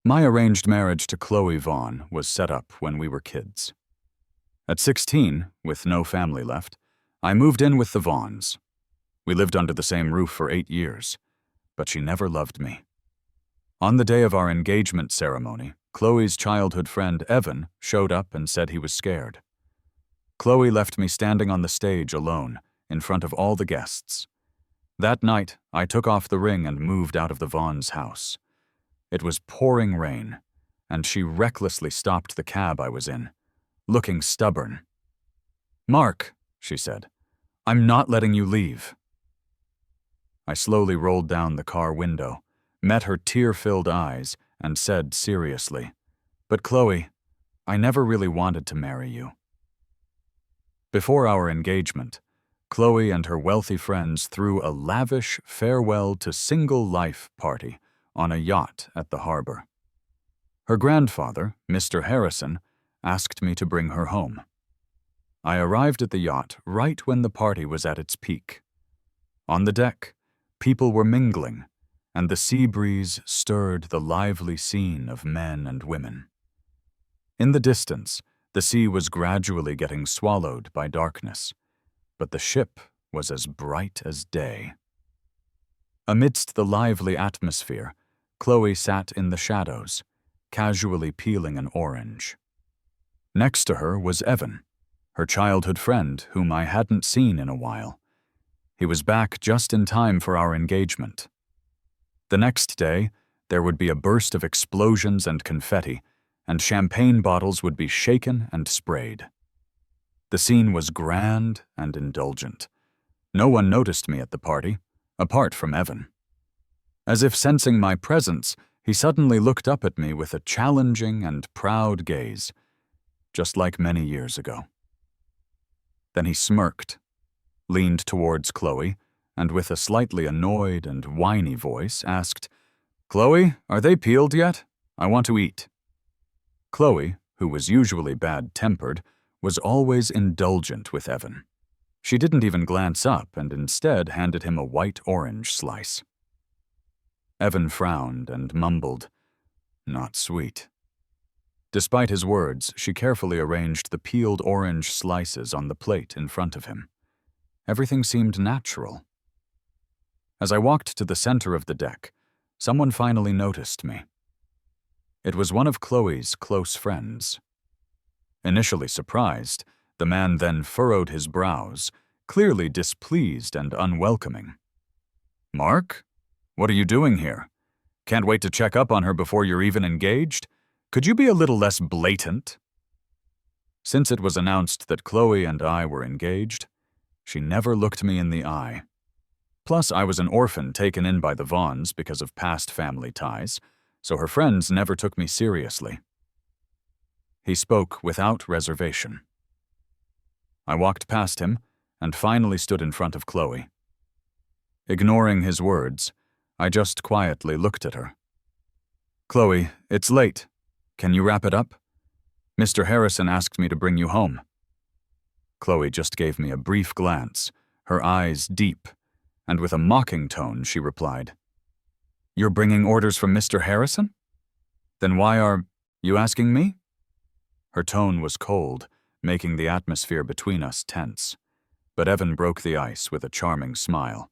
My arranged marriage to Chloe Vaughn was set up when we were kids. At 16, with no family left, I moved in with the Vaughns. We lived under the same roof for 8 years, but she never loved me. On the day of our engagement ceremony, Chloe's childhood friend Evan showed up and said he was scared. Chloe left me standing on the stage alone, in front of all the guests. That night, I took off the ring and moved out of the Vaughn's house. It was pouring rain, and she recklessly stopped the cab I was in, looking stubborn. "Mark," she said, "I'm not letting you leave." I slowly rolled down the car window, met her tear-filled eyes, and said seriously, "But Chloe, I never really wanted to marry you." Before our engagement, Chloe and her wealthy friends threw a lavish farewell to single life party on a yacht at the harbor. Her grandfather, Mr. Harrison, asked me to bring her home. I arrived at the yacht right when the party was at its peak. On the deck, people were mingling, and the sea breeze stirred the lively scene of men and women. In the distance, the sea was gradually getting swallowed by darkness, but the ship was as bright as day. Amidst the lively atmosphere, Chloe sat in the shadows, casually peeling an orange. Next to her was Evan, her childhood friend whom I hadn't seen in a while. He was back just in time for our engagement. The next day, there would be a burst of explosions and confetti, and champagne bottles would be shaken and sprayed. The scene was grand and indulgent. No one noticed me at the party, apart from Evan. As if sensing my presence, he suddenly looked up at me with a challenging and proud gaze, just like many years ago. Then he smirked, leaned towards Chloe, and with a slightly annoyed and whiny voice asked, "Chloe, are they peeled yet? I want to eat." Chloe, who was usually bad-tempered, was always indulgent with Evan. She didn't even glance up and instead handed him a white orange slice. Evan frowned and mumbled, "Not sweet." Despite his words, she carefully arranged the peeled orange slices on the plate in front of him. Everything seemed natural. As I walked to the center of the deck, someone finally noticed me. It was one of Chloe's close friends. Initially surprised, the man then furrowed his brows, clearly displeased and unwelcoming. "Mark? What are you doing here? Can't wait to check up on her before you're even engaged? Could you be a little less blatant?" Since it was announced that Chloe and I were engaged, she never looked me in the eye. Plus, I was an orphan taken in by the Vaughns because of past family ties, so her friends never took me seriously. He spoke without reservation. I walked past him and finally stood in front of Chloe. Ignoring his words, I just quietly looked at her. "Chloe, it's late. Can you wrap it up? Mr. Harrison asked me to bring you home." Chloe just gave me a brief glance, her eyes deep, and with a mocking tone she replied, "You're bringing orders from Mr. Harrison? Then why are you asking me?" Her tone was cold, making the atmosphere between us tense. But Evan broke the ice with a charming smile.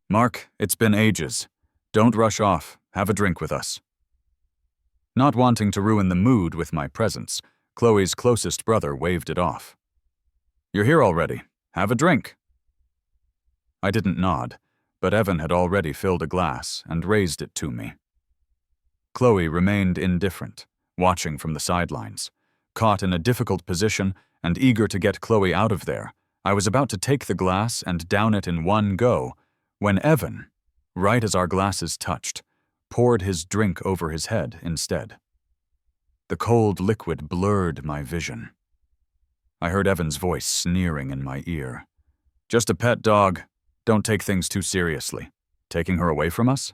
"Mark, it's been ages. Don't rush off. Have a drink with us." Not wanting to ruin the mood with my presence, Chloe's closest brother waved it off. "You're here already. Have a drink." I didn't nod, but Evan had already filled a glass and raised it to me. Chloe remained indifferent, watching from the sidelines. Caught in a difficult position and eager to get Chloe out of there, I was about to take the glass and down it in one go when Evan, right as our glasses touched, poured his drink over his head instead. The cold liquid blurred my vision. I heard Evan's voice sneering in my ear. "Just a pet dog. Don't take things too seriously. Taking her away from us?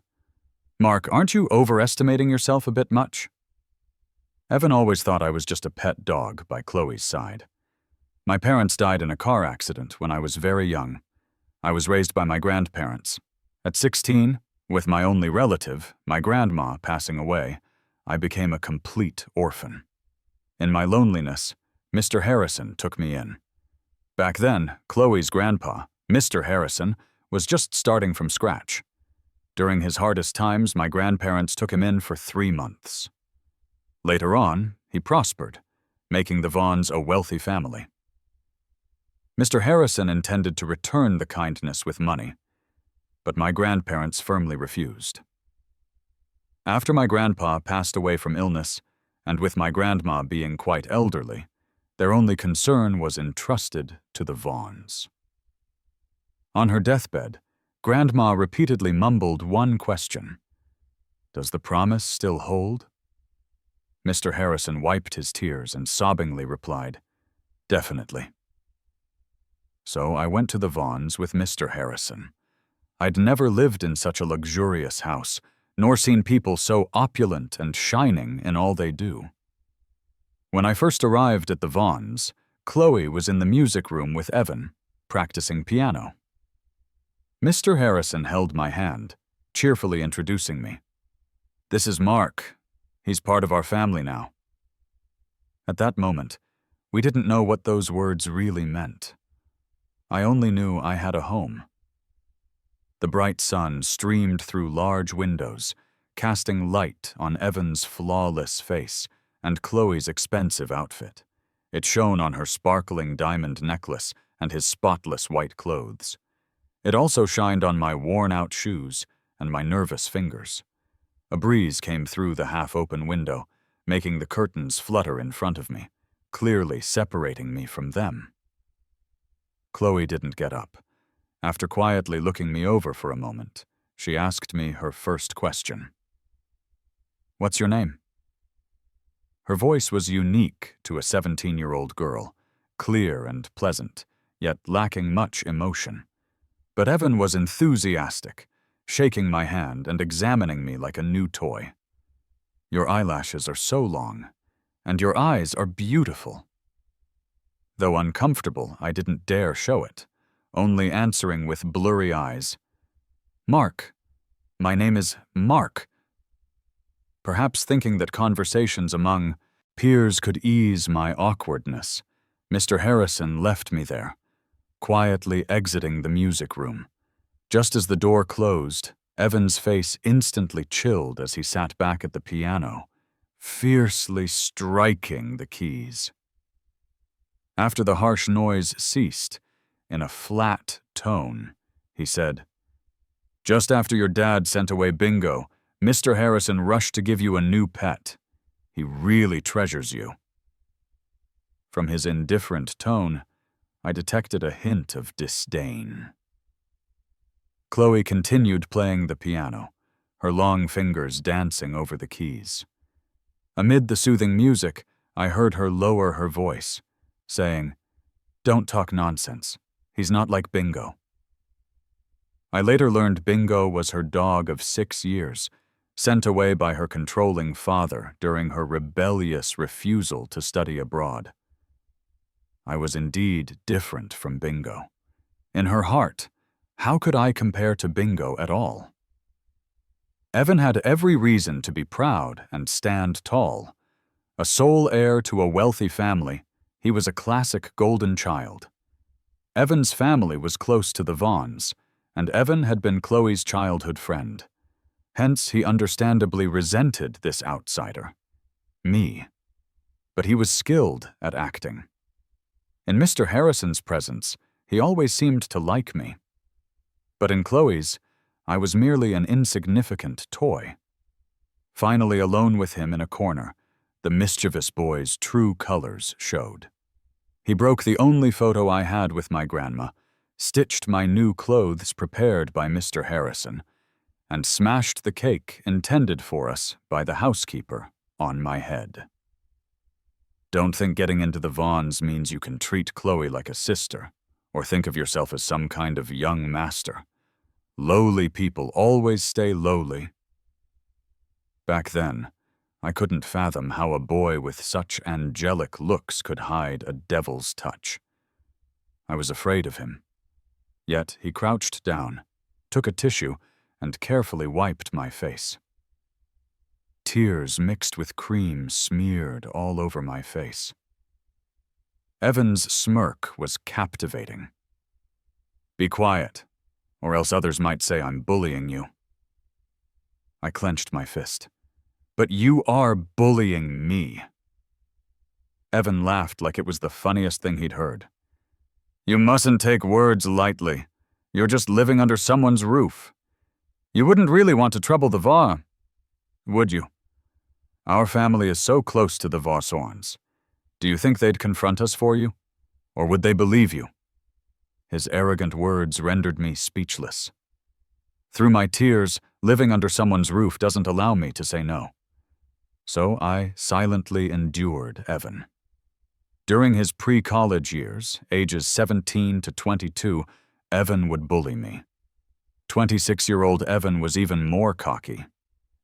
Mark, aren't you overestimating yourself a bit much?" Evan always thought I was just a pet dog by Chloe's side. My parents died in a car accident when I was very young. I was raised by my grandparents. At 16, with my only relative, my grandma, passing away, I became a complete orphan. In my loneliness, Mr. Harrison took me in. Back then, Chloe's grandpa, Mr. Harrison, was just starting from scratch. During his hardest times, my grandparents took him in for 3 months. Later on, he prospered, making the Vaughns a wealthy family. Mr. Harrison intended to return the kindness with money, but my grandparents firmly refused. After my grandpa passed away from illness, and with my grandma being quite elderly, their only concern was entrusted to the Vaughns. On her deathbed, Grandma repeatedly mumbled one question: "Does the promise still hold?" Mr. Harrison wiped his tears and sobbingly replied, "Definitely." So I went to the Vaughns with Mr. Harrison. I'd never lived in such a luxurious house, nor seen people so opulent and shining in all they do. When I first arrived at the Vaughns, Chloe was in the music room with Evan, practicing piano. Mr. Harrison held my hand, cheerfully introducing me. "This is Mark. He's part of our family now." At that moment, we didn't know what those words really meant. I only knew I had a home. The bright sun streamed through large windows, casting light on Evan's flawless face and Chloe's expensive outfit. It shone on her sparkling diamond necklace and his spotless white clothes. It also shined on my worn-out shoes and my nervous fingers. A breeze came through the half-open window, making the curtains flutter in front of me, clearly separating me from them. Chloe didn't get up. After quietly looking me over for a moment, she asked me her first question. "What's your name?" Her voice was unique to a 17-year-old girl, clear and pleasant, yet lacking much emotion. But Evan was enthusiastic, shaking my hand and examining me like a new toy. "Your eyelashes are so long, and your eyes are beautiful." Though uncomfortable, I didn't dare show it, only answering with blurry eyes, "Mark. My name is Mark." Perhaps thinking that conversations among peers could ease my awkwardness, Mr. Harrison left me there, quietly exiting the music room. Just as the door closed, Evan's face instantly chilled as he sat back at the piano, fiercely striking the keys. After the harsh noise ceased, in a flat tone, he said, "Just after your dad sent away Bingo, Mr. Harrison rushed to give you a new pet. He really treasures you." From his indifferent tone, I detected a hint of disdain. Chloe continued playing the piano, her long fingers dancing over the keys. Amid the soothing music, I heard her lower her voice, saying, "Don't talk nonsense. He's not like Bingo." I later learned Bingo was her dog of 6 years, sent away by her controlling father during her rebellious refusal to study abroad. I was indeed different from Bingo. In her heart, how could I compare to Bingo at all? Evan had every reason to be proud and stand tall. A sole heir to a wealthy family, he was a classic golden child. Evan's family was close to the Vaughns, and Evan had been Chloe's childhood friend. Hence, he understandably resented this outsider, me. But he was skilled at acting. In Mr. Harrison's presence, he always seemed to like me. But in Chloe's, I was merely an insignificant toy. Finally alone with him in a corner, the mischievous boy's true colors showed. He broke the only photo I had with my grandma, stitched my new clothes prepared by Mr. Harrison, and smashed the cake intended for us by the housekeeper on my head. Don't think getting into the Vaughns means you can treat Chloe like a sister, or think of yourself as some kind of young master. Lowly people always stay lowly. Back then, I couldn't fathom how a boy with such angelic looks could hide a devil's touch. I was afraid of him. Yet he crouched down, took a tissue, and carefully wiped my face. tears mixed with cream smeared all over my face. Evan's smirk was captivating. "Be quiet, or else others might say I'm bullying you." I clenched my fist. "But you are bullying me." Evan laughed like it was the funniest thing he'd heard. "You mustn't take words lightly. You're just living under someone's roof. You wouldn't really want to trouble the Var, would you? Our family is so close to the Varsorns. Do you think they'd confront us for you? Or would they believe you?" His arrogant words rendered me speechless. Through my tears, living under someone's roof doesn't allow me to say no. So I silently endured Evan. During his pre-college years, ages 17 to 22, Evan would bully me. 26-year-old Evan was even more cocky.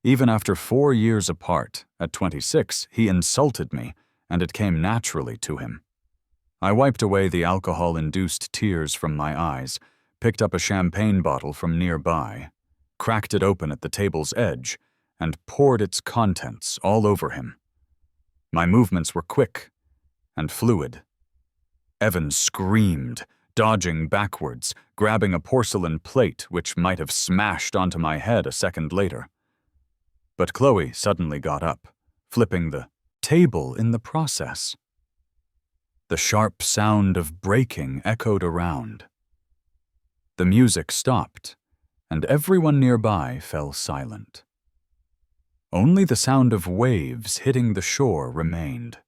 Even after 4 years apart, at 26, he insulted me, and it came naturally to him. I wiped away the alcohol-induced tears from my eyes, picked up a champagne bottle from nearby, cracked it open at the table's edge, and poured its contents all over him. My movements were quick and fluid. Evan screamed, dodging backwards, grabbing a porcelain plate which might have smashed onto my head a second later. But Chloe suddenly got up, flipping the table in the process. The sharp sound of breaking echoed around. The music stopped, and everyone nearby fell silent. Only the sound of waves hitting the shore remained.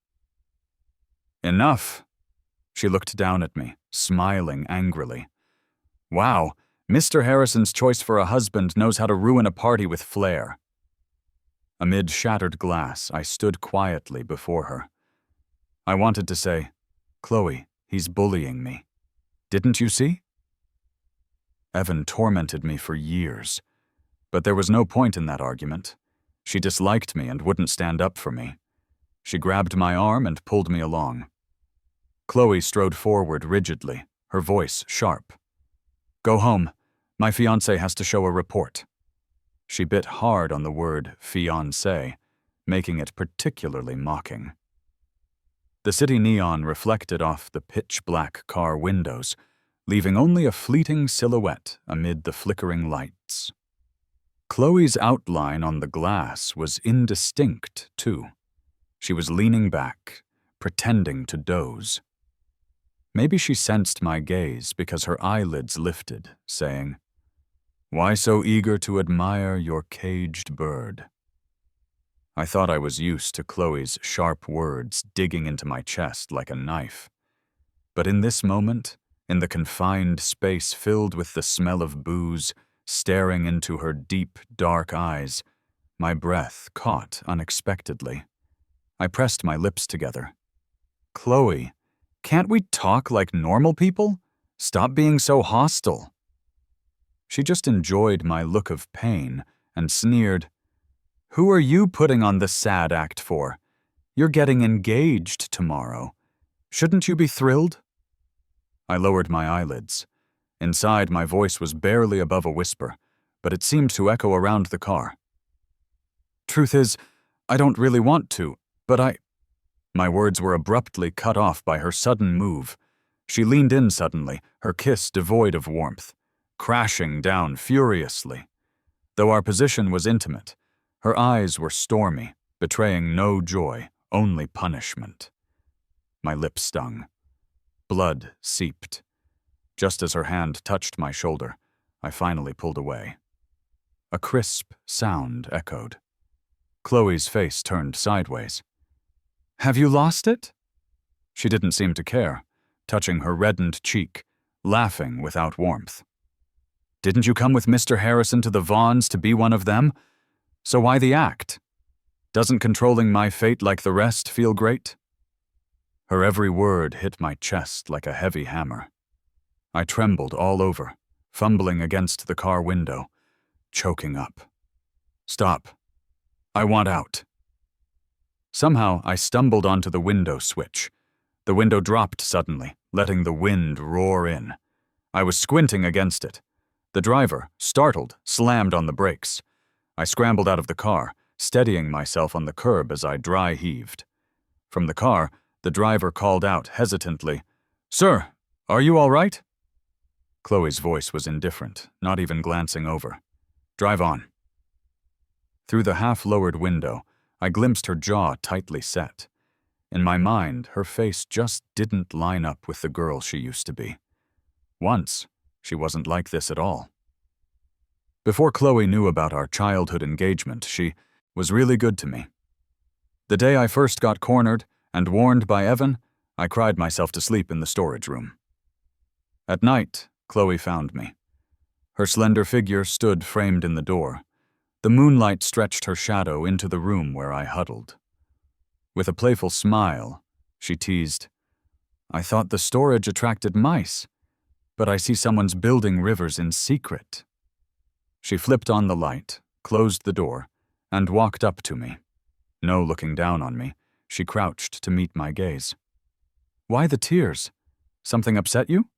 "Enough." She looked down at me, smiling angrily. "Wow, Mr. Harrison's choice for a husband knows how to ruin a party with flair." Amid shattered glass, I stood quietly before her. I wanted to say, "Chloe, he's bullying me. Didn't you see?" Evan tormented me for years, but there was no point in that argument. She disliked me and wouldn't stand up for me. She grabbed my arm and pulled me along. Chloe strode forward rigidly, her voice sharp. "Go home. My fiancé has to show a report." She bit hard on the word fiancé, making it particularly mocking. The city neon reflected off the pitch-black car windows, leaving only a fleeting silhouette amid the flickering lights. Chloe's outline on the glass was indistinct, too. She was leaning back, pretending to doze. Maybe she sensed my gaze because her eyelids lifted, saying, "Why so eager to admire your caged bird?" I thought I was used to Chloe's sharp words digging into my chest like a knife. But in this moment, in the confined space filled with the smell of booze, staring into her deep, dark eyes, my breath caught unexpectedly. I pressed my lips together. "Chloe, can't we talk like normal people? Stop being so hostile." She just enjoyed my look of pain and sneered, "Who are you putting on the sad act for? You're getting engaged tomorrow. Shouldn't you be thrilled?" I lowered my eyelids. Inside, my voice was barely above a whisper, but it seemed to echo around the car. "Truth is, I don't really want to, but My words were abruptly cut off by her sudden move. She leaned in suddenly, her kiss devoid of warmth, crashing down furiously. Though our position was intimate, her eyes were stormy, betraying no joy, only punishment. My lips stung. Blood seeped. Just as her hand touched my shoulder, I finally pulled away. A crisp sound echoed. Chloe's face turned sideways. "Have you lost it?" She didn't seem to care, touching her reddened cheek, laughing without warmth. "Didn't you come with Mr. Harrison to the Vaughns to be one of them? So why the act? Doesn't controlling my fate like the rest feel great?" Her every word hit my chest like a heavy hammer. I trembled all over, fumbling against the car window, choking up. "Stop. I want out." Somehow, I stumbled onto the window switch. The window dropped suddenly, letting the wind roar in. I was squinting against it. The driver, startled, slammed on the brakes. I scrambled out of the car, steadying myself on the curb as I dry heaved. From the car, the driver called out hesitantly, "Sir, are you all right?" Chloe's voice was indifferent, not even glancing over. "Drive on." Through the half-lowered window, I glimpsed her jaw tightly set. In my mind, her face just didn't line up with the girl she used to be. Once, she wasn't like this at all. Before Chloe knew about our childhood engagement, she was really good to me. The day I first got cornered and warned by Evan, I cried myself to sleep in the storage room. At night, Chloe found me. Her slender figure stood framed in the door. The moonlight stretched her shadow into the room where I huddled. With a playful smile, she teased, "I thought the storage attracted mice, but I see someone's building rivers in secret." She flipped on the light, closed the door, and walked up to me. No looking down on me, she crouched to meet my gaze. "Why the tears? Something upset you?"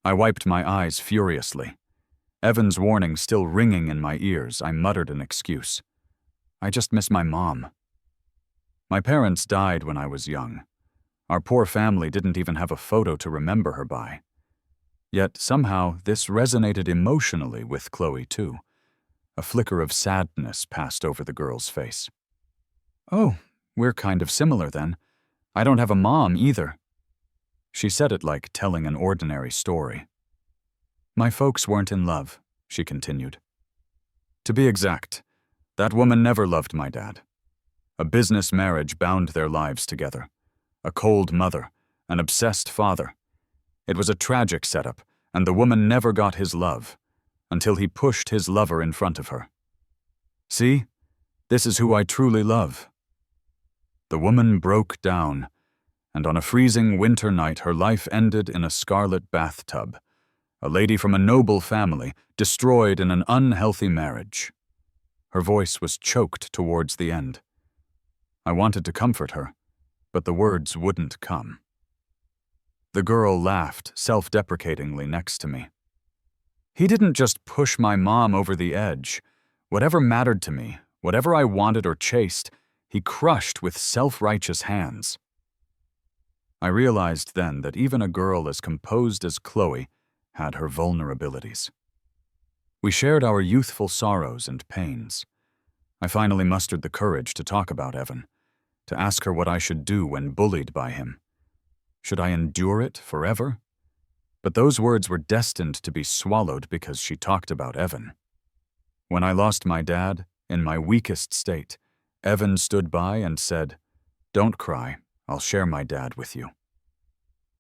I wiped my eyes furiously. Evan's warning still ringing in my ears, I muttered an excuse. "I just miss my mom." My parents died when I was young. Our poor family didn't even have a photo to remember her by. Yet somehow this resonated emotionally with Chloe too. A flicker of sadness passed over the girl's face. "Oh, we're kind of similar then. I don't have a mom either." She said it like telling an ordinary story. "My folks weren't in love," she continued. "To be exact, that woman never loved my dad. A business marriage bound their lives together. A cold mother, an obsessed father. It was a tragic setup, and the woman never got his love, until he pushed his lover in front of her. See, this is who I truly love." The woman broke down, and on a freezing winter night her life ended in a scarlet bathtub. A lady from a noble family, destroyed in an unhealthy marriage. Her voice was choked towards the end. I wanted to comfort her, but the words wouldn't come. The girl laughed self-deprecatingly next to me. "He didn't just push my mom over the edge. Whatever mattered to me, whatever I wanted or chased, he crushed with self-righteous hands." I realized then that even a girl as composed as Chloe had her vulnerabilities. We shared our youthful sorrows and pains. I finally mustered the courage to talk about Evan, to ask her what I should do when bullied by him. Should I endure it forever? But those words were destined to be swallowed because she talked about Evan. When I lost my dad, in my weakest state, Evan stood by and said, "Don't cry, I'll share my dad with you."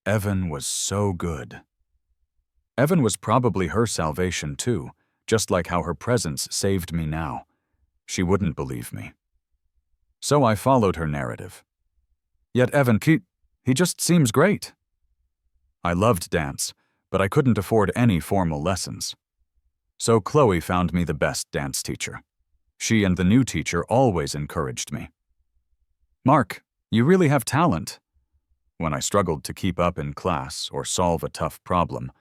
Evan was so good. Evan was probably her salvation too, just like how her presence saved me now. She wouldn't believe me. So I followed her narrative. "Yet Evan, he just seems great." I loved dance, but I couldn't afford any formal lessons. So Chloe found me the best dance teacher. She and the new teacher always encouraged me. "Mark, you really have talent." When I struggled to keep up in class or solve a tough problem,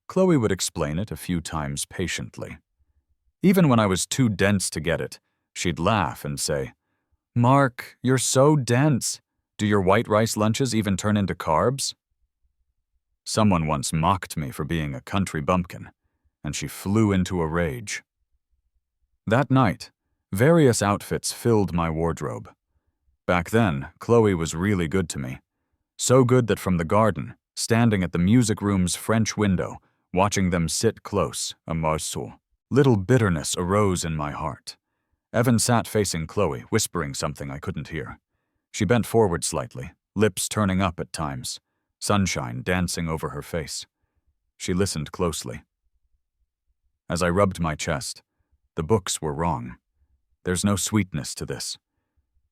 Chloe would explain it a few times patiently. Even when I was too dense to get it, she'd laugh and say, "Mark, you're so dense. Do your white rice lunches even turn into carbs?" Someone once mocked me for being a country bumpkin, and she flew into a rage. That night, various outfits filled my wardrobe. Back then, Chloe was really good to me. So good that from the garden, standing at the music room's French window, watching them sit close, a morceau, little bitterness arose in my heart. Evan sat facing Chloe, whispering something I couldn't hear. She bent forward slightly, lips turning up at times, sunshine dancing over her face. She listened closely. As I rubbed my chest, the books were wrong. There's no sweetness to this.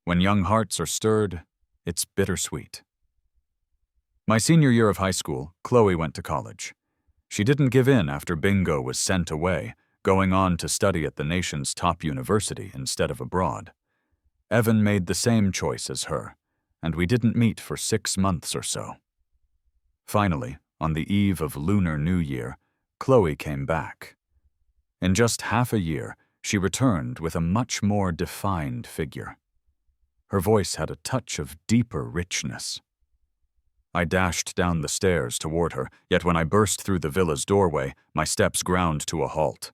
When young hearts are stirred, it's bittersweet. My senior year of high school, Chloe went to college. She didn't give in after bingo was sent away, going on to study at the nation's top university instead of abroad. Evan made the same choice as her, and we didn't meet for 6 months or so. Finally, on the eve of Lunar New Year, Chloe came back. In just half a year, she returned with a much more defined figure. Her voice had a touch of deeper richness. I dashed down the stairs toward her, yet when I burst through the villa's doorway, my steps ground to a halt.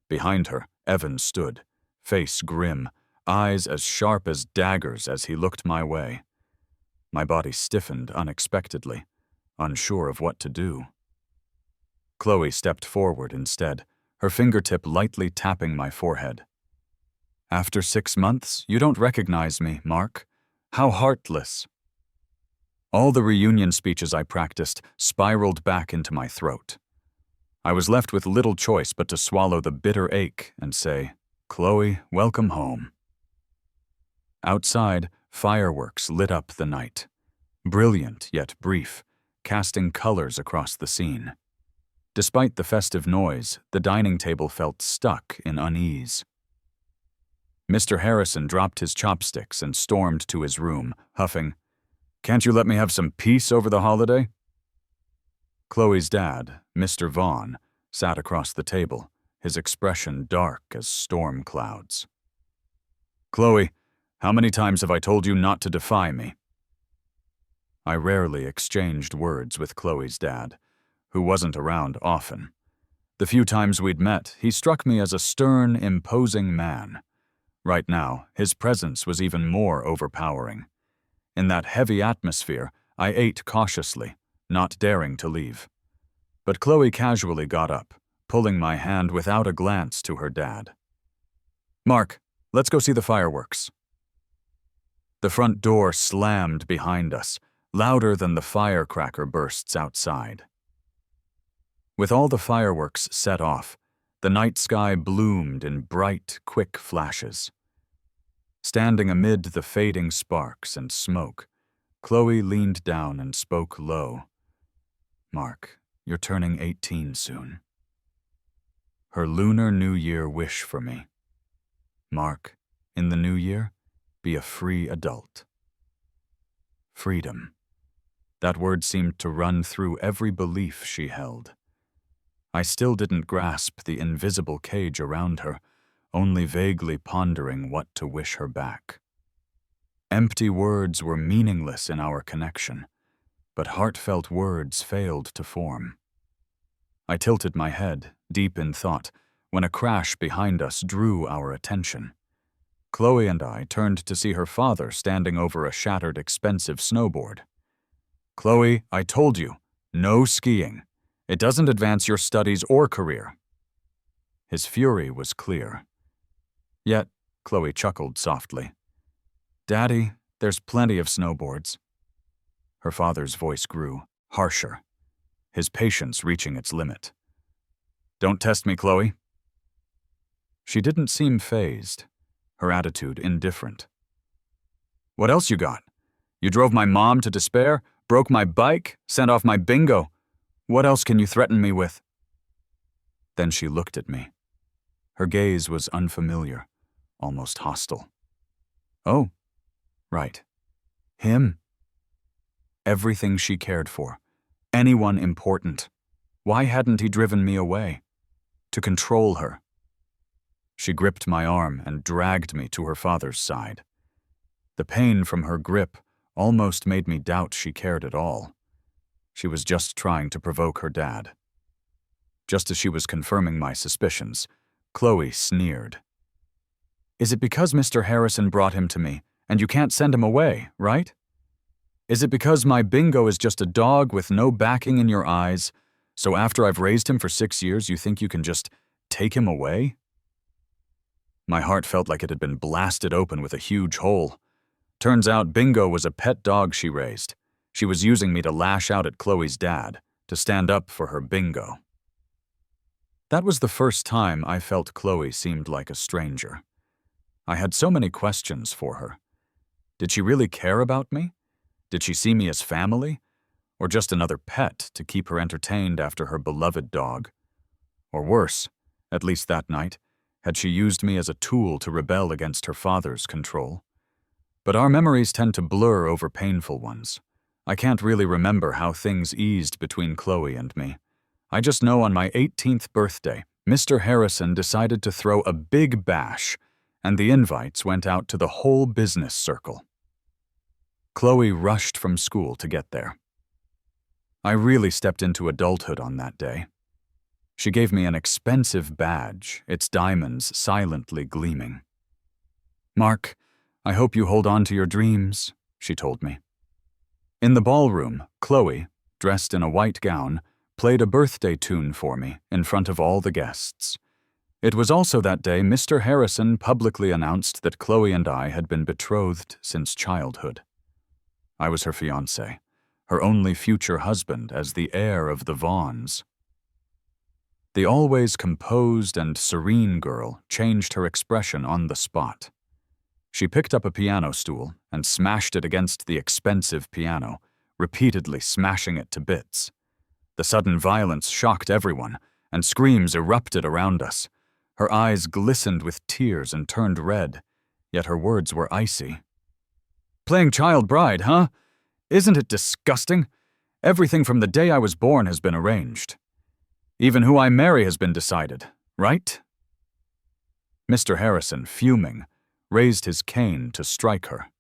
Behind her, Evan stood, face grim, eyes as sharp as daggers as he looked my way. My body stiffened unexpectedly, unsure of what to do. Chloe stepped forward instead, her fingertip lightly tapping my forehead. "After 6 months, you don't recognize me, Mark. How heartless." All the reunion speeches I practiced spiraled back into my throat. I was left with little choice but to swallow the bitter ache and say, "Chloe, welcome home." Outside, fireworks lit up the night. Brilliant yet brief, casting colors across the scene. Despite the festive noise, the dining table felt stuck in unease. Mr. Harrison dropped his chopsticks and stormed to his room, huffing, "Can't you let me have some peace over the holiday?" Chloe's dad, Mr. Vaughn, sat across the table, his expression dark as storm clouds. "Chloe, how many times have I told you not to defy me?" I rarely exchanged words with Chloe's dad, who wasn't around often. The few times we'd met, he struck me as a stern, imposing man. Right now, his presence was even more overpowering. In that heavy atmosphere, I ate cautiously, not daring to leave. But Chloe casually got up, pulling my hand without a glance to her dad. "Mark, let's go see the fireworks." The front door slammed behind us, louder than the firecracker bursts outside. With all the fireworks set off, the night sky bloomed in bright, quick flashes. Standing amid the fading sparks and smoke, Chloe leaned down and spoke low. "Mark, you're turning 18 soon." Her Lunar New Year wish for me. "Mark, in the new year, be a free adult." Freedom. That word seemed to run through every belief she held. I still didn't grasp the invisible cage around her, only vaguely pondering what to wish her back. Empty words were meaningless in our connection, but heartfelt words failed to form. I tilted my head, deep in thought, when a crash behind us drew our attention. Chloe and I turned to see her father standing over a shattered, expensive snowboard. "Chloe, I told you, no skiing. It doesn't advance your studies or career." His fury was clear. Yet, Chloe chuckled softly. "Daddy, there's plenty of snowboards." Her father's voice grew, harsher, his patience reaching its limit. "Don't test me, Chloe." She didn't seem fazed, her attitude indifferent. "What else you got? You drove my mom to despair, broke my bike, sent off my bingo. What else can you threaten me with?" Then she looked at me. Her gaze was unfamiliar, almost hostile. "Oh, right. Him." Everything she cared for, anyone important. Why hadn't he driven me away? To control her. She gripped my arm and dragged me to her father's side. The pain from her grip almost made me doubt she cared at all. She was just trying to provoke her dad. Just as she was confirming my suspicions, Chloe sneered. "Is it because Mr. Harrison brought him to me, and you can't send him away, right? Is it because my bingo is just a dog with no backing in your eyes, so after I've raised him for 6 years you think you can just take him away?" My heart felt like it had been blasted open with a huge hole. Turns out Bingo was a pet dog she raised. She was using me to lash out at Chloe's dad, to stand up for her Bingo. That was the first time I felt Chloe seemed like a stranger. I had so many questions for her. Did she really care about me? Did she see me as family? Or just another pet to keep her entertained after her beloved dog? Or worse, at least that night, had she used me as a tool to rebel against her father's control? But our memories tend to blur over painful ones. I can't really remember how things eased between Chloe and me. I just know on my 18th birthday, Mr. Harrison decided to throw a big bash, and the invites went out to the whole business circle. Chloe rushed from school to get there. I really stepped into adulthood on that day. She gave me an expensive badge, its diamonds silently gleaming. "Mark, I hope you hold on to your dreams," she told me. In the ballroom, Chloe, dressed in a white gown, played a birthday tune for me in front of all the guests. It was also that day Mr. Harrison publicly announced that Chloe and I had been betrothed since childhood. I was her fiancé, her only future husband as the heir of the Vaughns. The always composed and serene girl changed her expression on the spot. She picked up a piano stool and smashed it against the expensive piano, repeatedly smashing it to bits. The sudden violence shocked everyone, and screams erupted around us. Her eyes glistened with tears and turned red, yet her words were icy. "Playing child bride, huh? Isn't it disgusting? Everything from the day I was born has been arranged. Even who I marry has been decided, right?" Mr. Harrison, fuming, raised his cane to strike her.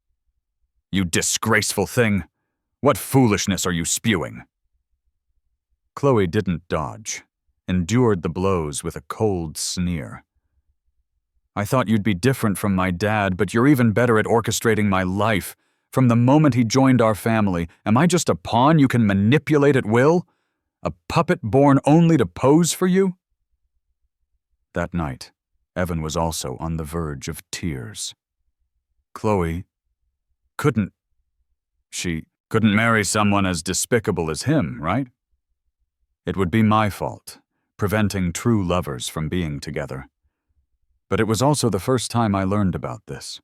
"You disgraceful thing! What foolishness are you spewing?" Chloe didn't dodge, endured the blows with a cold sneer. "I thought you'd be different from my dad, but you're even better at orchestrating my life. From the moment he joined our family, am I just a pawn you can manipulate at will? A puppet born only to pose for you?" That night, Evan was also on the verge of tears. Chloe she couldn't marry someone as despicable as him, right? It would be my fault, preventing true lovers from being together. But it was also the first time I learned about this.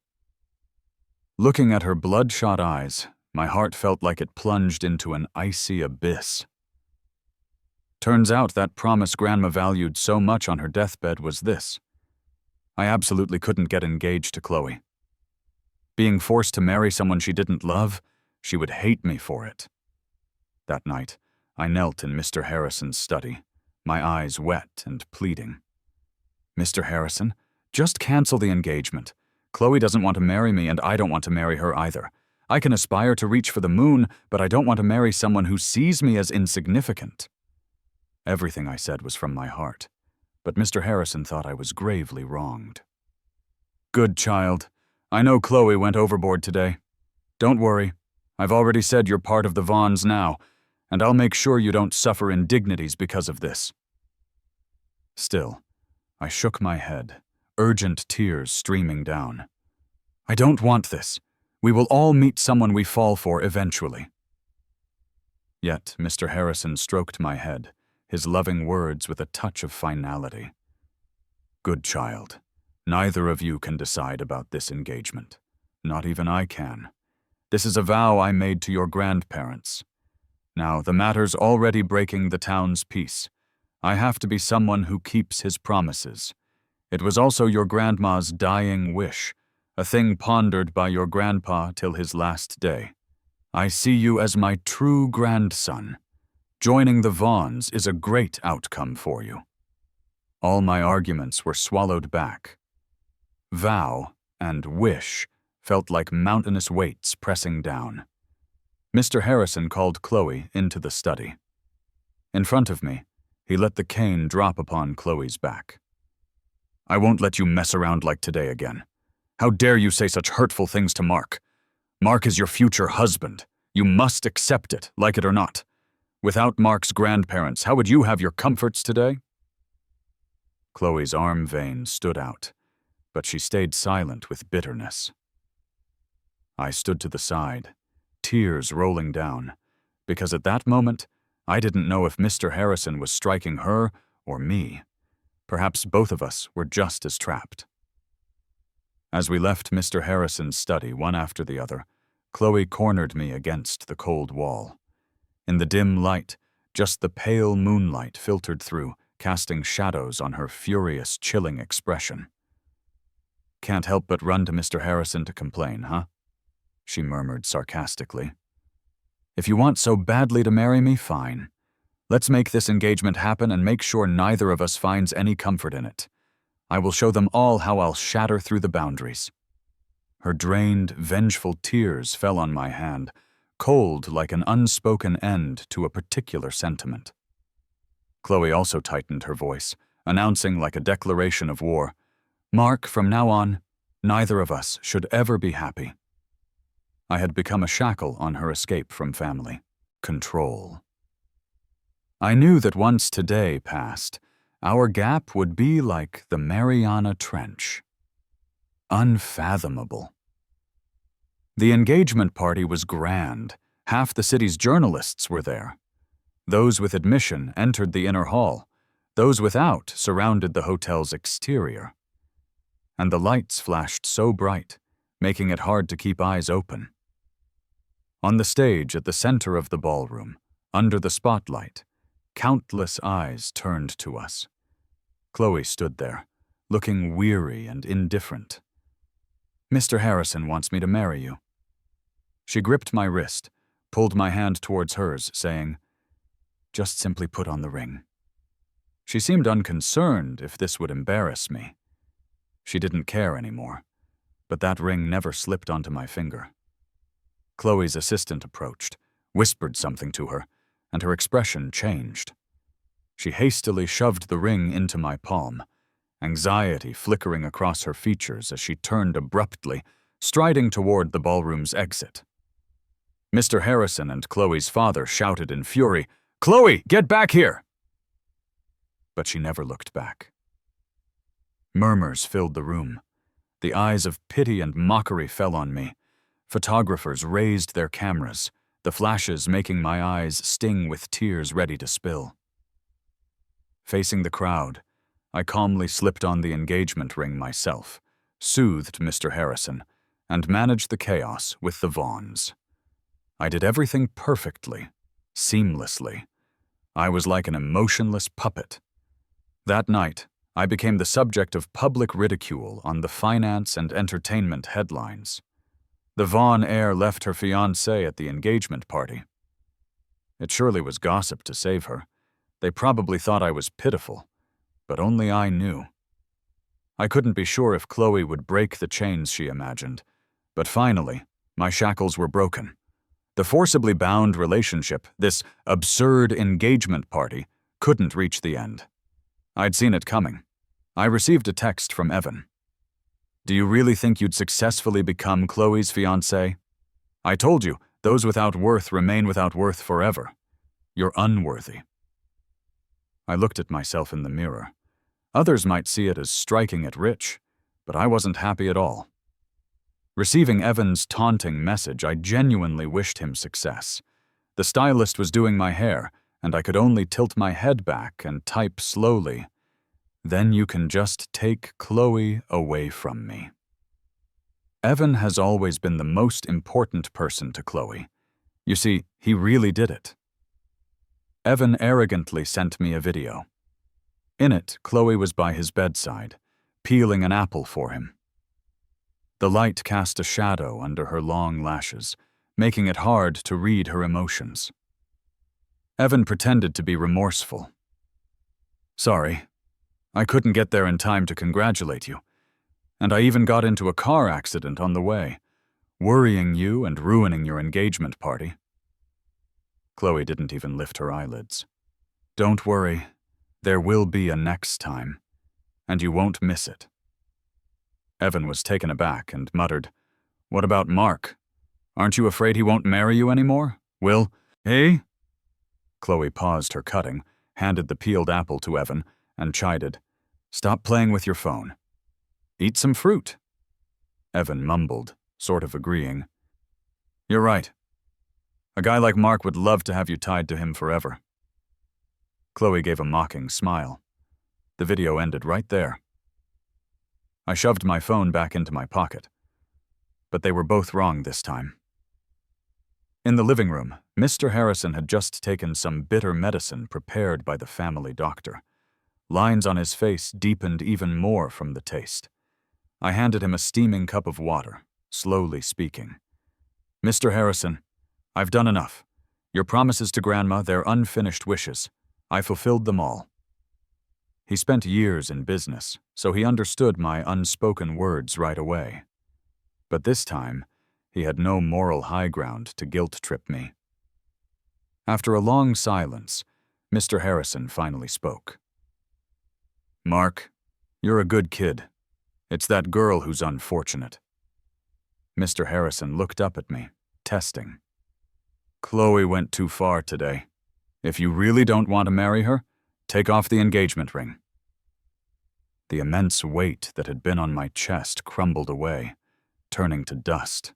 Looking at her bloodshot eyes, my heart felt like it plunged into an icy abyss. Turns out that promise Grandma valued so much on her deathbed was this: I absolutely couldn't get engaged to Chloe. Being forced to marry someone she didn't love, she would hate me for it. That night, I knelt in Mr. Harrison's study, my eyes wet and pleading. "Mr. Harrison, just cancel the engagement. Chloe doesn't want to marry me, and I don't want to marry her either. I can aspire to reach for the moon, but I don't want to marry someone who sees me as insignificant." Everything I said was from my heart, but Mr. Harrison thought I was gravely wronged. "Good child. I know Chloe went overboard today. Don't worry. I've already said you're part of the Vaughns now, and I'll make sure you don't suffer indignities because of this." Still, I shook my head, urgent tears streaming down. "I don't want this. We will all meet someone we fall for eventually." Yet Mr. Harrison stroked my head, his loving words with a touch of finality. "Good child. Neither of you can decide about this engagement. Not even I can. This is a vow I made to your grandparents. Now, the matter's already breaking the town's peace. I have to be someone who keeps his promises. It was also your grandma's dying wish, a thing pondered by your grandpa till his last day. I see you as my true grandson. Joining the Vaughns is a great outcome for you." All my arguments were swallowed back. Vow and wish felt like mountainous weights pressing down. Mr. Harrison called Chloe into the study. In front of me, he let the cane drop upon Chloe's back. "I won't let you mess around like today again. How dare you say such hurtful things to Mark? Mark is your future husband. You must accept it, like it or not. Without Mark's grandparents, how would you have your comforts today?" Chloe's arm vein stood out, but she stayed silent with bitterness. I stood to the side, tears rolling down, because at that moment, I didn't know if Mr. Harrison was striking her or me. Perhaps both of us were just as trapped. As we left Mr. Harrison's study one after the other, Chloe cornered me against the cold wall. In the dim light, just the pale moonlight filtered through, casting shadows on her furious, chilling expression. "Can't help but run to Mr. Harrison to complain, huh?" she murmured sarcastically. "If you want so badly to marry me, fine. Let's make this engagement happen and make sure neither of us finds any comfort in it. I will show them all how I'll shatter through the boundaries." Her drained, vengeful tears fell on my hand, cold like an unspoken end to a particular sentiment. Chloe also tightened her voice, announcing like a declaration of war, "Mark, from now on, neither of us should ever be happy." I had become a shackle on her escape from family. Control. I knew that once today passed, our gap would be like the Mariana Trench. Unfathomable. The engagement party was grand. Half the city's journalists were there. Those with admission entered the inner hall. Those without surrounded the hotel's exterior. And the lights flashed so bright, making it hard to keep eyes open. On the stage at the center of the ballroom, under the spotlight, countless eyes turned to us. Chloe stood there, looking weary and indifferent. "Mr. Harrison wants me to marry you." She gripped my wrist, pulled my hand towards hers, saying, "Just simply put on the ring." She seemed unconcerned if this would embarrass me. She didn't care anymore, but that ring never slipped onto my finger. Chloe's assistant approached, whispered something to her, and her expression changed. She hastily shoved the ring into my palm, anxiety flickering across her features as she turned abruptly, striding toward the ballroom's exit. Mr. Harrison and Chloe's father shouted in fury, "Chloe, get back here!" But she never looked back. Murmurs filled the room. The eyes of pity and mockery fell on me. Photographers raised their cameras, the flashes making my eyes sting with tears ready to spill. Facing the crowd, I calmly slipped on the engagement ring myself, soothed Mr. Harrison, and managed the chaos with the Vaughns. I did everything perfectly, seamlessly. I was like an emotionless puppet. That night, I became the subject of public ridicule on the finance and entertainment headlines. The Vaughn heir left her fiancé at the engagement party. It surely was gossip to save her. They probably thought I was pitiful, but only I knew. I couldn't be sure if Chloe would break the chains she imagined, but finally, my shackles were broken. The forcibly bound relationship, this absurd engagement party, couldn't reach the end. I'd seen it coming. I received a text from Evan. "Do you really think you'd successfully become Chloe's fiancé? I told you, those without worth remain without worth forever. You're unworthy." I looked at myself in the mirror. Others might see it as striking it rich, but I wasn't happy at all. Receiving Evan's taunting message, I genuinely wished him success. The stylist was doing my hair, and I could only tilt my head back and type slowly, "Then you can just take Chloe away from me." Evan has always been the most important person to Chloe. You see, he really did it. Evan arrogantly sent me a video. In it, Chloe was by his bedside, peeling an apple for him. The light cast a shadow under her long lashes, making it hard to read her emotions. Evan pretended to be remorseful. "Sorry, I couldn't get there in time to congratulate you, and I even got into a car accident on the way, worrying you and ruining your engagement party." Chloe didn't even lift her eyelids. "Don't worry, there will be a next time, and you won't miss it." Evan was taken aback and muttered, "What about Mark? Aren't you afraid he won't marry you anymore? Hey?" Chloe paused her cutting, handed the peeled apple to Evan, and chided, "Stop playing with your phone. Eat some fruit." Evan mumbled, sort of agreeing. "You're right. A guy like Mark would love to have you tied to him forever." Chloe gave a mocking smile. The video ended right there. I shoved my phone back into my pocket. But they were both wrong this time. In the living room, Mr. Harrison had just taken some bitter medicine prepared by the family doctor. Lines on his face deepened even more from the taste. I handed him a steaming cup of water, slowly speaking. "Mr. Harrison, I've done enough. Your promises to Grandma, they're unfinished wishes. I fulfilled them all. He spent years in business, so he understood my unspoken words right away. But this time, he had no moral high ground to guilt-trip me. After a long silence, Mr. Harrison finally spoke. "Mark, you're a good kid. It's that girl who's unfortunate." Mr. Harrison looked up at me, testing. "Chloe went too far today. If you really don't want to marry her, take off the engagement ring." The immense weight that had been on my chest crumbled away, turning to dust.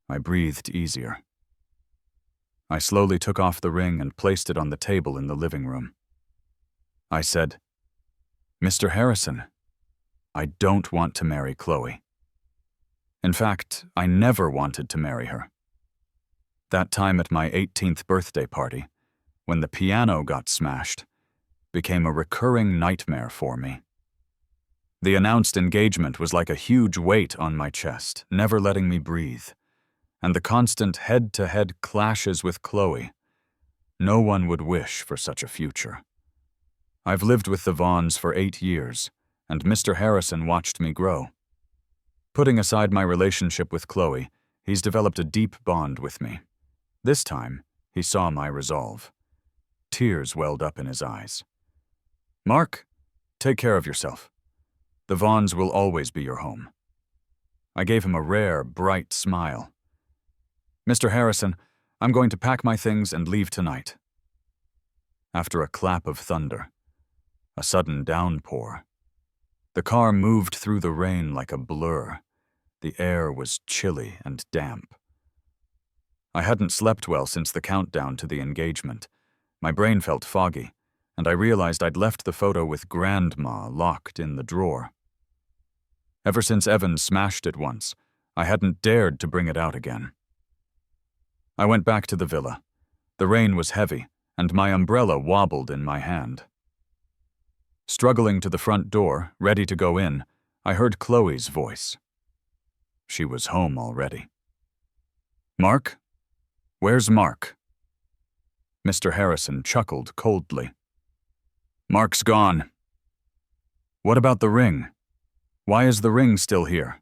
I breathed easier. I slowly took off the ring and placed it on the table in the living room. I said, "Mr. Harrison, I don't want to marry Chloe. In fact, I never wanted to marry her. That time at my 18th birthday party, when the piano got smashed, became a recurring nightmare for me. The announced engagement was like a huge weight on my chest, never letting me breathe, and the constant head-to-head clashes with Chloe. No one would wish for such a future. I've lived with the Vaughns for 8 years, and Mr. Harrison watched me grow. Putting aside my relationship with Chloe, he's developed a deep bond with me. This time, he saw my resolve. Tears welled up in his eyes. "Mark, take care of yourself. The Vaughns will always be your home." I gave him a rare, bright smile. "Mr. Harrison, I'm going to pack my things and leave tonight." After a clap of thunder, a sudden downpour, the car moved through the rain like a blur. The air was chilly and damp. I hadn't slept well since the countdown to the engagement. My brain felt foggy, and I realized I'd left the photo with Grandma locked in the drawer. Ever since Evan smashed it once, I hadn't dared to bring it out again. I went back to the villa. The rain was heavy, and my umbrella wobbled in my hand. Struggling to the front door, ready to go in, I heard Chloe's voice. She was home already. "Mark? Where's Mark?" Mr. Harrison chuckled coldly. "Mark's gone." "What about the ring? Why is the ring still here?"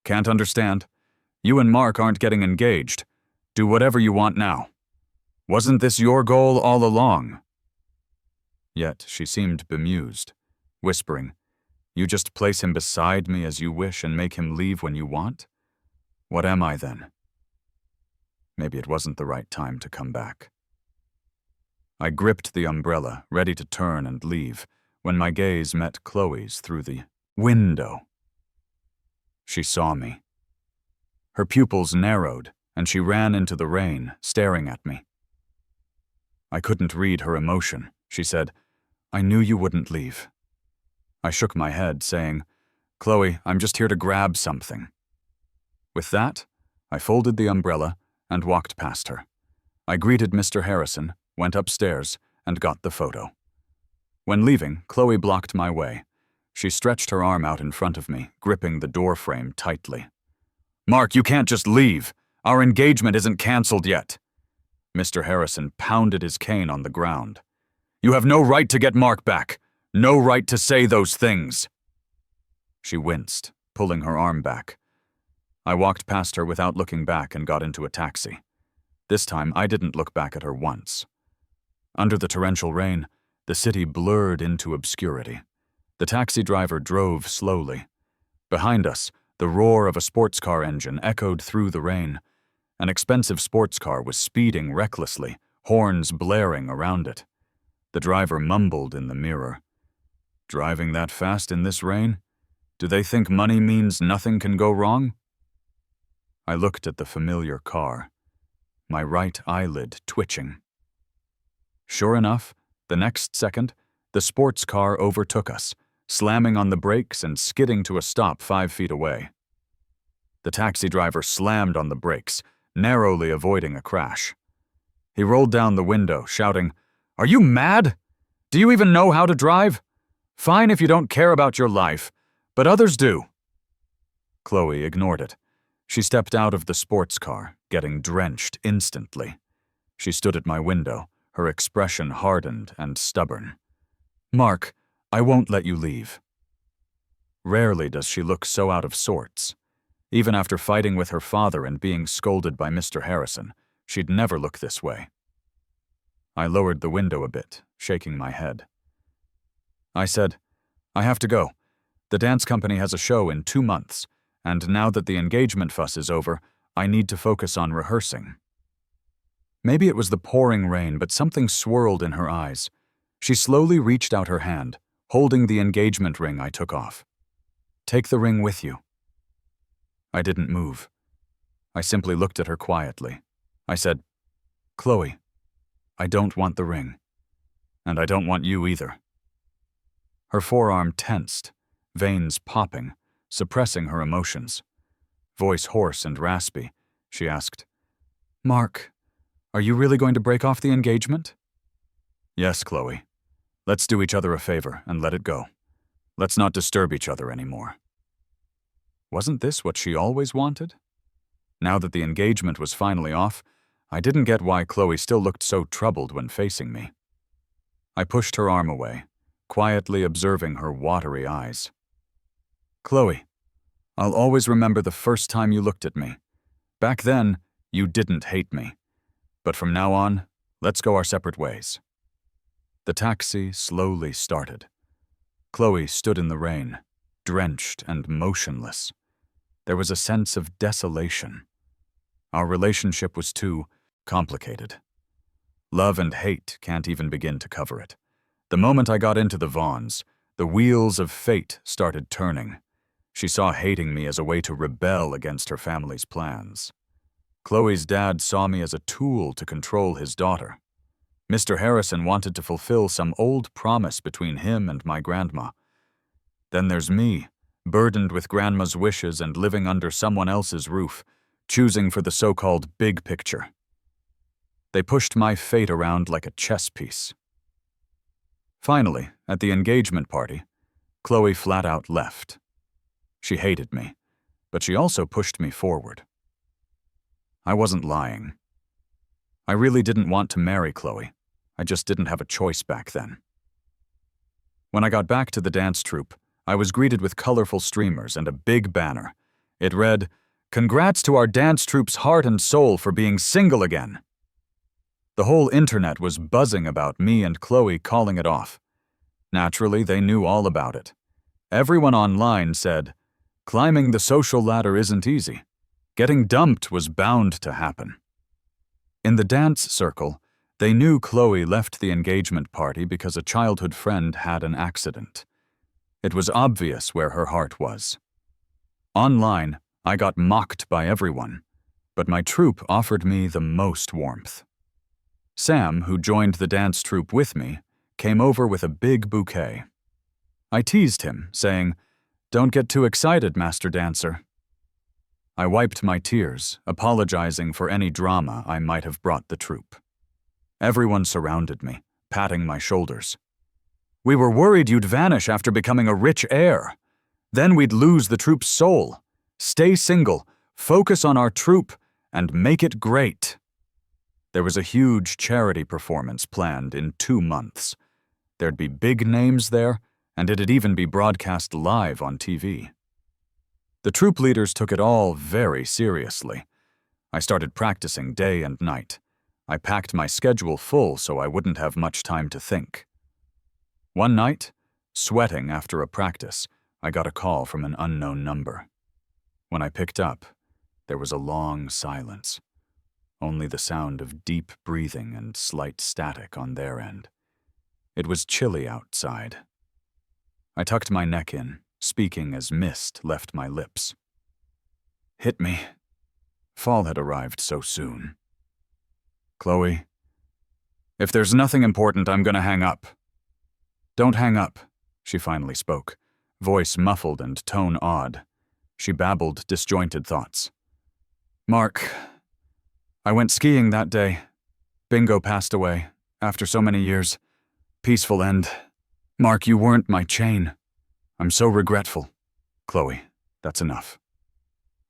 "Can't understand. You and Mark aren't getting engaged. Do whatever you want now. Wasn't this your goal all along?" Yet she seemed bemused, whispering, "You just place him beside me as you wish and make him leave when you want? What am I then?" Maybe it wasn't the right time to come back. I gripped the umbrella, ready to turn and leave, when my gaze met Chloe's through the window. She saw me. Her pupils narrowed, and she ran into the rain, staring at me. I couldn't read her emotion. She said, "I knew you wouldn't leave." I shook my head, saying, "Chloe, I'm just here to grab something." With that, I folded the umbrella and walked past her. I greeted Mr. Harrison, went upstairs, and got the photo. When leaving, Chloe blocked my way. She stretched her arm out in front of me, gripping the doorframe tightly. "Mark, you can't just leave. Our engagement isn't canceled yet." Mr. Harrison pounded his cane on the ground. "You have no right to get Mark back. No right to say those things." She winced, pulling her arm back. I walked past her without looking back and got into a taxi. This time, I didn't look back at her once. Under the torrential rain, the city blurred into obscurity. The taxi driver drove slowly. Behind us, the roar of a sports car engine echoed through the rain. An expensive sports car was speeding recklessly, horns blaring around it. The driver mumbled in the mirror. "Driving that fast in this rain? Do they think money means nothing can go wrong?" I looked at the familiar car, my right eyelid twitching. Sure enough, the next second, the sports car overtook us, slamming on the brakes and skidding to a stop 5 feet away. The taxi driver slammed on the brakes, narrowly avoiding a crash. He rolled down the window, shouting, "Are you mad? Do you even know how to drive? Fine if you don't care about your life, but others do." Chloe ignored it. She stepped out of the sports car, getting drenched instantly. She stood at my window, her expression hardened and stubborn. "Mark, I won't let you leave." Rarely does she look so out of sorts. Even after fighting with her father and being scolded by Mr. Harrison, she'd never look this way. I lowered the window a bit, shaking my head. I said, "I have to go. The dance company has a show in 2 months, and now that the engagement fuss is over, I need to focus on rehearsing." Maybe it was the pouring rain, but something swirled in her eyes. She slowly reached out her hand, holding the engagement ring I took off. "Take the ring with you." I didn't move. I simply looked at her quietly. I said, "Chloe, I don't want the ring. And I don't want you either." Her forearm tensed, veins popping, suppressing her emotions. Voice hoarse and raspy, she asked, "Mark, are you really going to break off the engagement?" "Yes, Chloe. Let's do each other a favor and let it go. Let's not disturb each other anymore." Wasn't this what she always wanted? Now that the engagement was finally off, I didn't get why Chloe still looked so troubled when facing me. I pushed her arm away, quietly observing her watery eyes. "Chloe, I'll always remember the first time you looked at me. Back then, you didn't hate me. But from now on, let's go our separate ways." The taxi slowly started. Chloe stood in the rain, drenched and motionless. There was a sense of desolation. Our relationship was too complicated. Love and hate can't even begin to cover it. The moment I got into the Vaughns, the wheels of fate started turning. She saw hating me as a way to rebel against her family's plans. Chloe's dad saw me as a tool to control his daughter. Mr. Harrison wanted to fulfill some old promise between him and my grandma. Then there's me, burdened with grandma's wishes and living under someone else's roof, choosing for the so-called big picture. They pushed my fate around like a chess piece. Finally, at the engagement party, Chloe flat out left. She hated me, but she also pushed me forward. I wasn't lying. I really didn't want to marry Chloe. I just didn't have a choice back then. When I got back to the dance troupe, I was greeted with colorful streamers and a big banner. It read, "Congrats to our dance troupe's heart and soul for being single again." The whole internet was buzzing about me and Chloe calling it off. Naturally, they knew all about it. Everyone online said, "Climbing the social ladder isn't easy. Getting dumped was bound to happen." In the dance circle, they knew Chloe left the engagement party because a childhood friend had an accident. It was obvious where her heart was. Online, I got mocked by everyone, but my troupe offered me the most warmth. Sam, who joined the dance troupe with me, came over with a big bouquet. I teased him, saying, "Don't get too excited, Master Dancer." I wiped my tears, apologizing for any drama I might have brought the troupe. Everyone surrounded me, patting my shoulders. "We were worried you'd vanish after becoming a rich heir. Then we'd lose the troupe's soul. Stay single, focus on our troupe, and make it great." There was a huge charity performance planned in 2 months. There'd be big names there, and it'd even be broadcast live on TV. The troupe leaders took it all very seriously. I started practicing day and night. I packed my schedule full so I wouldn't have much time to think. One night, sweating after a practice, I got a call from an unknown number. When I picked up, there was a long silence. Only the sound of deep breathing and slight static on their end. It was chilly outside. I tucked my neck in, speaking as mist left my lips. "Hit me." Fall had arrived so soon. "Chloe, if there's nothing important, I'm gonna hang up." "Don't hang up," she finally spoke, voice muffled and tone odd. She babbled disjointed thoughts. "Mark, I went skiing that day. Bingo passed away, after so many years. Peaceful end. Mark, you weren't my chain. I'm so regretful." "Chloe, that's enough."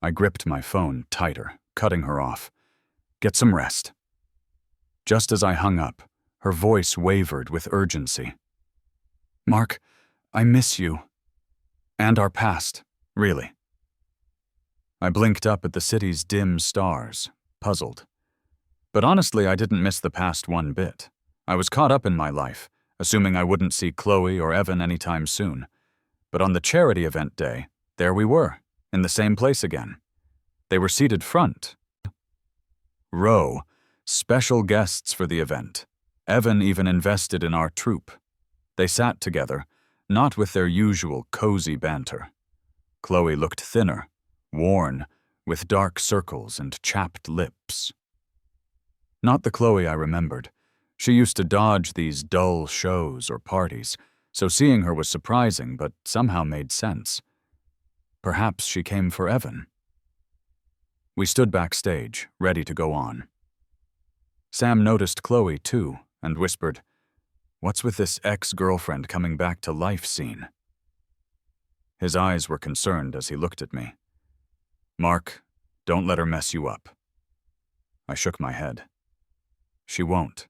I gripped my phone tighter, cutting her off. "Get some rest." Just as I hung up, Her voice wavered with urgency. "Mark, I miss you. And our past, really." I blinked up at the city's dim stars, puzzled. But honestly, I didn't miss the past one bit. I was caught up in my life, assuming I wouldn't see Chloe or Evan anytime soon. But on the charity event day, there we were, in the same place again. They were seated front row, special guests for the event. Evan even invested in our troupe. They sat together, not with their usual cozy banter. Chloe looked thinner, worn, with dark circles and chapped lips. Not the Chloe I remembered. She used to dodge these dull shows or parties, so seeing her was surprising but somehow made sense. Perhaps she came for Evan. We stood backstage, ready to go on. Sam noticed Chloe, too, and whispered, "What's with this ex-girlfriend coming back to life scene?" His eyes were concerned as he looked at me. "Mark, don't let her mess you up." I shook my head. She won't.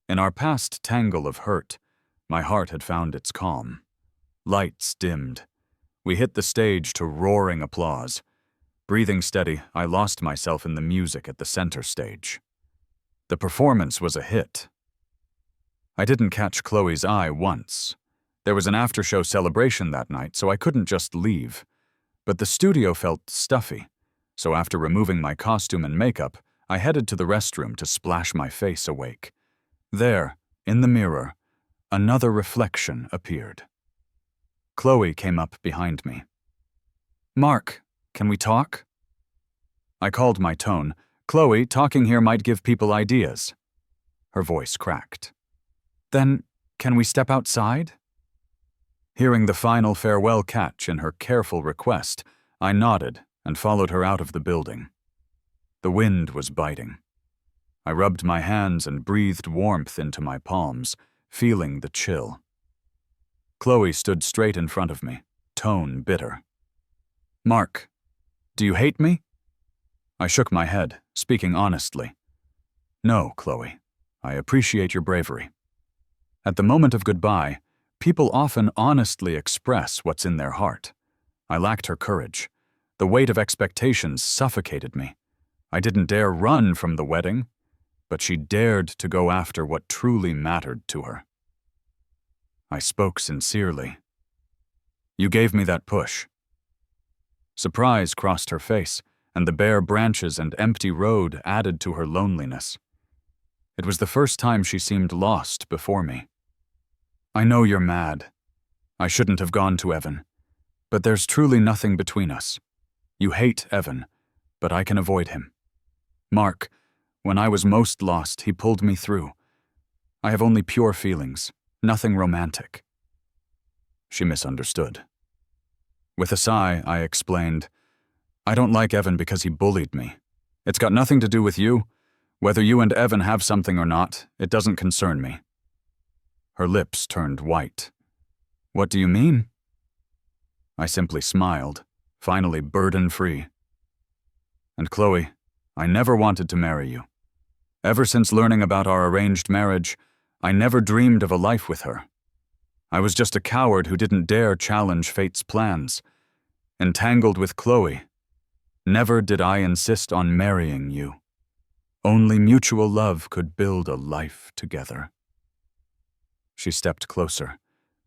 In our past tangle of hurt, my heart had found its calm. Lights dimmed. We hit the stage to roaring applause. Breathing steady, I lost myself in the music at the center stage. The performance was a hit. I didn't catch Chloe's eye once. There was an after-show celebration that night, so I couldn't just leave. But the studio felt stuffy, so after removing my costume and makeup, I headed to the restroom to splash my face awake. There, in the mirror, another reflection appeared. Chloe came up behind me. "Mark, can we talk?" I called my tone. "Chloe, talking here might give people ideas." Her voice cracked. "Then, can we step outside?" Hearing the final farewell catch in her careful request, I nodded and followed her out of the building. The wind was biting. I rubbed my hands and breathed warmth into my palms, feeling the chill. Chloe stood straight in front of me, tone bitter. "Mark, do you hate me?" I shook my head, speaking honestly. "No, Chloe. I appreciate your bravery." At the moment of goodbye, people often honestly express what's in their heart. I lacked her courage. The weight of expectations suffocated me. I didn't dare run from the wedding, but she dared to go after what truly mattered to her. I spoke sincerely. "You gave me that push." Surprise crossed her face, and the bare branches and empty road added to her loneliness. It was the first time she seemed lost before me. "I know you're mad. I shouldn't have gone to Evan. But there's truly nothing between us. You hate Evan, but I can avoid him. Mark, when I was most lost, he pulled me through. I have only pure feelings, nothing romantic." She misunderstood. With a sigh, I explained, "I don't like Evan because he bullied me. It's got nothing to do with you. Whether you and Evan have something or not, it doesn't concern me." Her lips turned white. "What do you mean?" I simply smiled, finally burden-free. "And Chloe, I never wanted to marry you. Ever since learning about our arranged marriage, I never dreamed of a life with her. I was just a coward who didn't dare challenge fate's plans. Entangled with Chloe, never did I insist on marrying you. Only mutual love could build a life together." She stepped closer,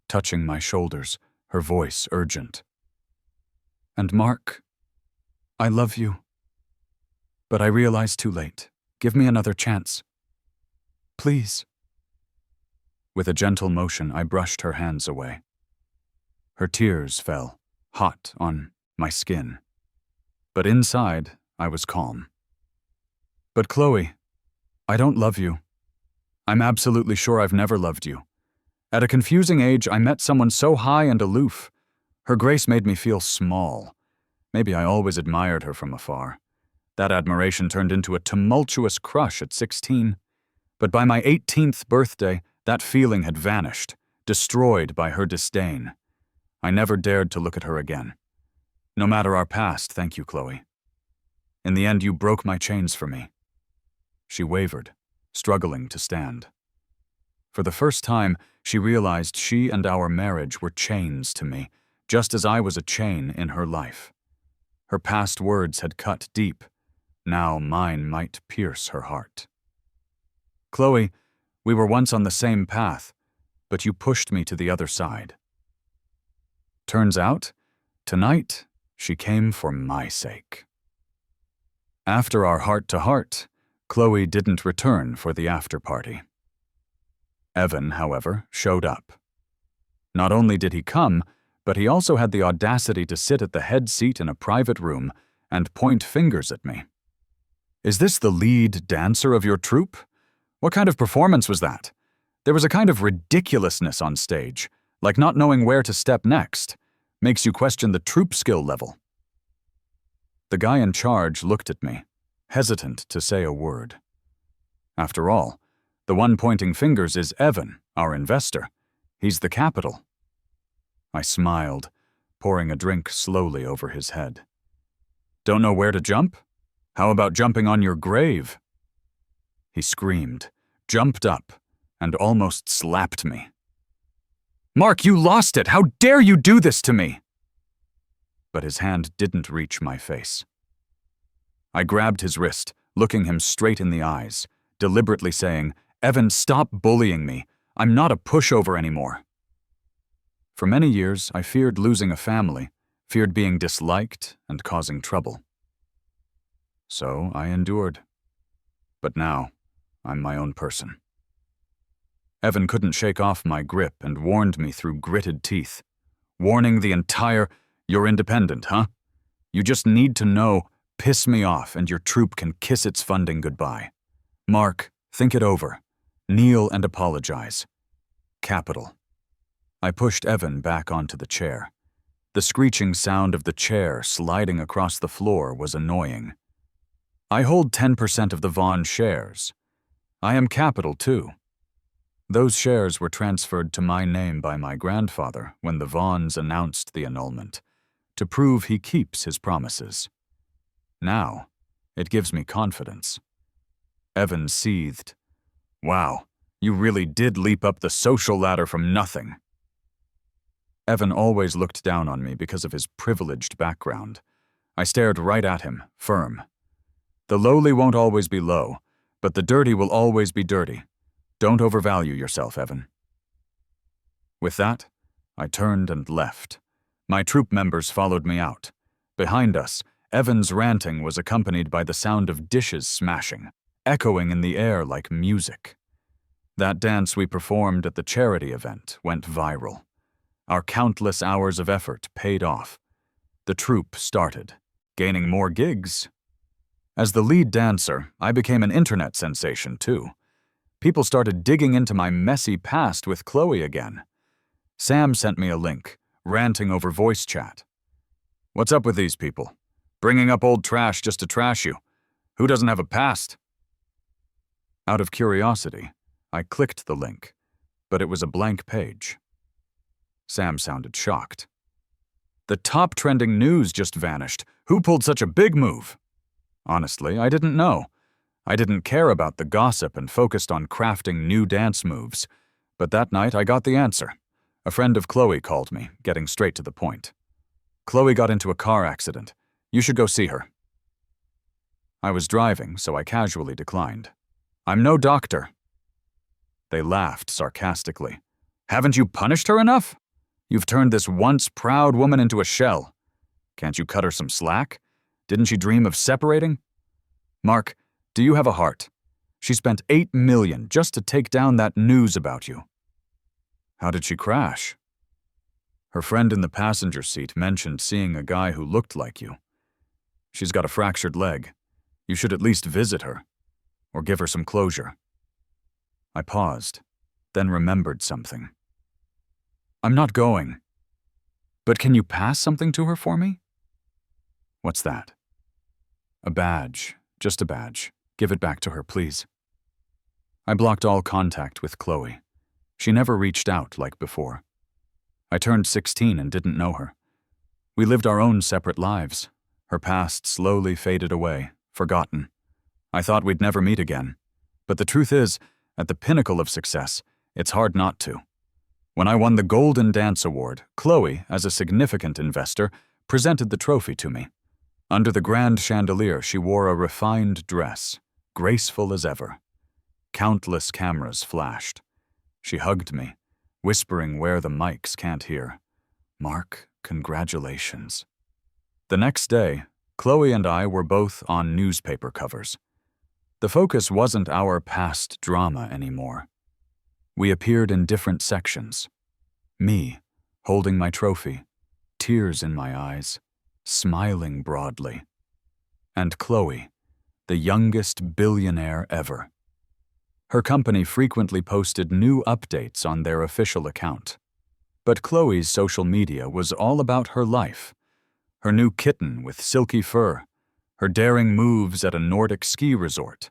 touching my shoulders, her voice urgent. "And Mark, I love you. But I realize too late. Give me another chance. Please." With a gentle motion, I brushed her hands away. Her tears fell, hot on my skin. But inside, I was calm. "But Chloe, I don't love you. I'm absolutely sure I've never loved you. At a confusing age, I met someone so high and aloof. Her grace made me feel small. Maybe I always admired her from afar. That admiration turned into a tumultuous crush at 16. But by my 18th birthday, that feeling had vanished, destroyed by her disdain. I never dared to look at her again. No matter our past, thank you, Chloe. In the end, you broke my chains for me." She wavered, struggling to stand. For the first time, she realized she and our marriage were chains to me, just as I was a chain in her life. Her past words had cut deep. Now mine might pierce her heart. Chloe, we were once on the same path, but you pushed me to the other side. Turns out, tonight, she came for my sake. After our heart-to-heart, Chloe didn't return for the after-party. Evan, however, showed up. Not only did he come, but he also had the audacity to sit at the head seat in a private room and point fingers at me. "Is this the lead dancer of your troupe? What kind of performance was that? There was a kind of ridiculousness on stage, like not knowing where to step next. Makes you question the troupe skill level." The guy in charge looked at me, hesitant to say a word. After all, the one pointing fingers is Evan, our investor. He's the capital. I smiled, pouring a drink slowly over his head. "Don't know where to jump? How about jumping on your grave?" He screamed, jumped up, and almost slapped me. "Mark, you lost it! How dare you do this to me!" But his hand didn't reach my face. I grabbed his wrist, looking him straight in the eyes, deliberately saying, "Evan, stop bullying me. I'm not a pushover anymore." For many years, I feared losing a family, feared being disliked and causing trouble. So I endured. But now, I'm my own person. Evan couldn't shake off my grip and warned me through gritted teeth. Warning the entire, "You're independent, huh? You just need to know, piss me off and your troupe can kiss its funding goodbye. Mark, think it over. Kneel and apologize. Capital." I pushed Evan back onto the chair. The screeching sound of the chair sliding across the floor was annoying. "I hold 10% of the Vaughn shares. I am capital, too. Those shares were transferred to my name by my grandfather when the Vaughns announced the annulment, to prove he keeps his promises. Now, it gives me confidence." Evan seethed. "Wow, you really did leap up the social ladder from nothing." Evan always looked down on me because of his privileged background. I stared right at him, firm. "The lowly won't always be low, but the dirty will always be dirty. Don't overvalue yourself, Evan." With that, I turned and left. My troop members followed me out. Behind us, Evan's ranting was accompanied by the sound of dishes smashing, echoing in the air like music. That dance we performed at the charity event went viral. Our countless hours of effort paid off. The troupe started, gaining more gigs. As the lead dancer, I became an internet sensation, too. People started digging into my messy past with Chloe again. Sam sent me a link, ranting over voice chat. "What's up with these people? Bringing up old trash just to trash you. Who doesn't have a past?" Out of curiosity, I clicked the link, but it was a blank page. Sam sounded shocked. "The top trending news just vanished. Who pulled such a big move?" Honestly, I didn't know. I didn't care about the gossip and focused on crafting new dance moves. But that night, I got the answer. A friend of Chloe called me, getting straight to the point. "Chloe got into a car accident. You should go see her." I was driving, so I casually declined. "I'm no doctor." They laughed sarcastically. "Haven't you punished her enough? You've turned this once proud woman into a shell. Can't you cut her some slack? Didn't she dream of separating? Mark, do you have a heart? She spent $8 million just to take down that news about you." "How did she crash?" "Her friend in the passenger seat mentioned seeing a guy who looked like you. She's got a fractured leg. You should at least visit her, or give her some closure." I paused, then remembered something. "I'm not going. But can you pass something to her for me?" "What's that?" "A badge, just a badge. Give it back to her, please." I blocked all contact with Chloe. She never reached out like before. I turned 16 and didn't know her. We lived our own separate lives. Her past slowly faded away, forgotten. I thought we'd never meet again, But the truth is, at the pinnacle of success, it's hard not to. When I won the Golden Dance Award, Chloe, as a significant investor, presented the trophy to me. Under the grand chandelier, she wore a refined dress, graceful as ever. Countless cameras flashed. She hugged me, whispering where the mics can't hear, "Mark, congratulations." The next day, Chloe and I were both on newspaper covers. The focus wasn't our past drama anymore. We appeared in different sections. Me, holding my trophy, tears in my eyes, smiling broadly. And Chloe, the youngest billionaire ever. Her company frequently posted new updates on their official account. But Chloe's social media was all about her life. Her new kitten with silky fur, her daring moves at a Nordic ski resort,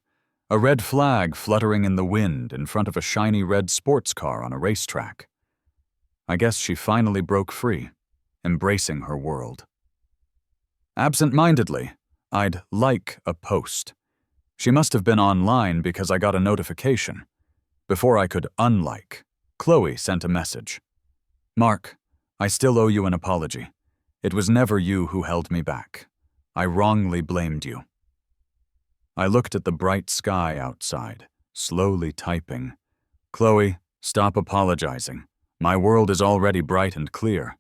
a red flag fluttering in the wind in front of a shiny red sports car on a racetrack. I guess she finally broke free, embracing her world. Absent-mindedly, I'd like a post. She must have been online because I got a notification. Before I could unlike, Chloe sent a message. "Mark, I still owe you an apology. It was never you who held me back. I wrongly blamed you." I looked at the bright sky outside, slowly typing. "Chloe, stop apologizing. My world is already bright and clear."